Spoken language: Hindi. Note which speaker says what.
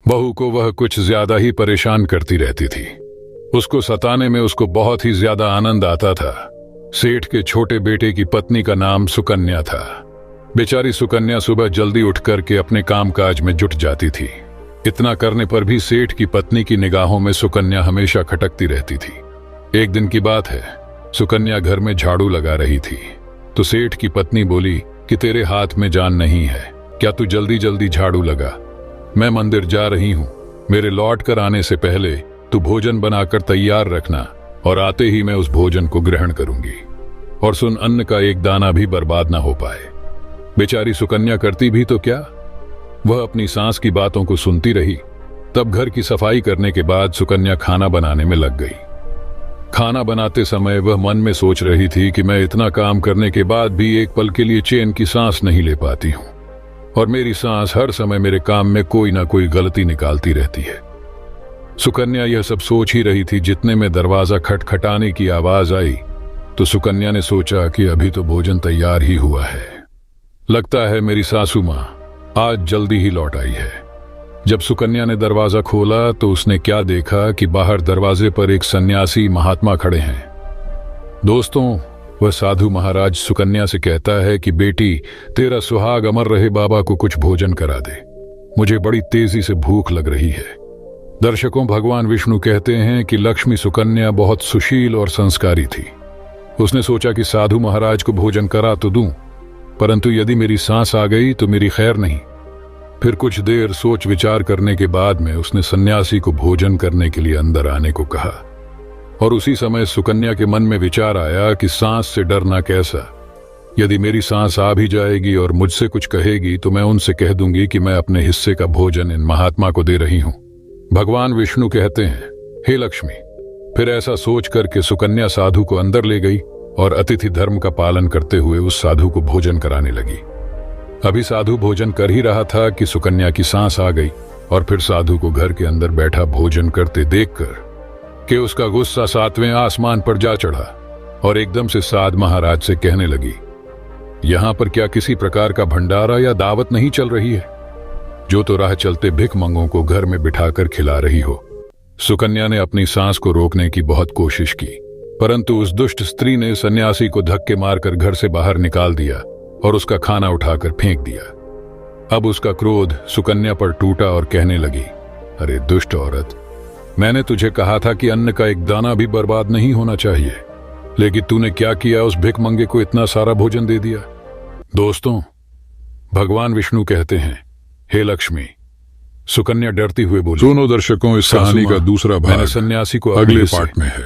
Speaker 1: बहू को वह कुछ ज्यादा ही परेशान करती रहती थी। उसको सताने में उसको बहुत ही ज्यादा आनंद आता था। सेठ के छोटे बेटे की पत्नी का नाम सुकन्या था। बेचारी सुकन्या सुबह जल्दी उठ करके अपने कामकाज में जुट जाती थी। इतना करने पर भी सेठ की पत्नी की निगाहों में सुकन्या हमेशा खटकती रहती थी। एक दिन की बात है, सुकन्या घर में झाड़ू लगा रही थी तो सेठ की पत्नी बोली कि तेरे हाथ में जान नहीं है, क्या तू जल्दी जल्दी झाड़ू लगा। मैं मंदिर जा रही हूँ, मेरे लौट कर आने से पहले तू भोजन बनाकर तैयार रखना और आते ही मैं उस भोजन को ग्रहण करूंगी। और सुन, अन्न का एक दाना भी बर्बाद ना हो पाए। बेचारी सुकन्या करती भी तो क्या, वह अपनी सास की बातों को सुनती रही। तब घर की सफाई करने के बाद सुकन्या खाना बनाने में लग गई। खाना बनाते समय वह मन में सोच रही थी कि मैं इतना काम करने के बाद भी एक पल के लिए चैन की सांस नहीं ले पाती हूँ और मेरी सांस हर समय मेरे काम में कोई ना कोई गलती निकालती रहती है। सुकन्या यह सब सोच ही रही थी, जितने में दरवाजा खटखटाने की आवाज आई तो सुकन्या ने सोचा कि अभी तो भोजन तैयार ही हुआ है, लगता है मेरी सासू माँ आज जल्दी ही लौट आई है। जब सुकन्या ने दरवाजा खोला तो उसने क्या देखा कि बाहर दरवाजे पर एक सन्यासी महात्मा खड़े हैं। दोस्तों, वह साधु महाराज सुकन्या से कहता है कि बेटी, तेरा सुहाग अमर रहे, बाबा को कुछ भोजन करा दे, मुझे बड़ी तेजी से भूख लग रही है। दर्शकों, भगवान विष्णु कहते हैं कि लक्ष्मी सुकन्या बहुत सुशील और संस्कारी थी। उसने सोचा कि साधु महाराज को भोजन करा तो दूं, परंतु यदि मेरी सांस आ गई तो मेरी खैर नहीं। फिर कुछ देर सोच विचार करने के बाद में उसने सन्यासी को भोजन करने के लिए अंदर आने को कहा। और उसी समय सुकन्या के मन में विचार आया कि सांस से डरना कैसा, यदि मेरी सांस आ भी जाएगी और मुझसे कुछ कहेगी तो मैं उनसे कह दूंगी कि मैं अपने हिस्से का भोजन इन महात्मा को दे रही हूं। भगवान विष्णु कहते हैं, हे लक्ष्मी। फिर ऐसा सोच करके सुकन्या साधु को अंदर ले गई और अतिथि धर्म का पालन करते हुए उस साधु को भोजन कराने लगी। अभी साधु भोजन कर ही रहा था कि सुकन्या की सांस आ गई और फिर साधु को घर के अंदर बैठा भोजन करते देखकर कि उसका गुस्सा 7वें आसमान पर जा चढ़ा और एकदम से साध महाराज से कहने लगी, यहां पर क्या किसी प्रकार का भंडारा या दावत नहीं चल रही है, जो तो राह चलते भिखमंगों को घर में बिठाकर खिला रही हो। सुकन्या ने अपनी सांस को रोकने की बहुत कोशिश की, परंतु उस दुष्ट स्त्री ने सन्यासी को धक्के मारकर घर से बाहर निकाल दिया और उसका खाना उठाकर फेंक दिया। अब उसका क्रोध सुकन्या पर टूटा और कहने लगी, अरे दुष्ट औरत, मैंने तुझे कहा था कि अन्न का एक दाना भी बर्बाद नहीं होना चाहिए, लेकिन तूने क्या किया, उस भिखमंगे को इतना सारा भोजन दे दिया। दोस्तों, भगवान विष्णु कहते हैं, हे लक्ष्मी। सुकन्या डरती हुए बोली,
Speaker 2: दोनों दर्शकों, इस कहानी का दूसरा भाग
Speaker 1: सन्यासी को
Speaker 2: अगले पार्ट में है।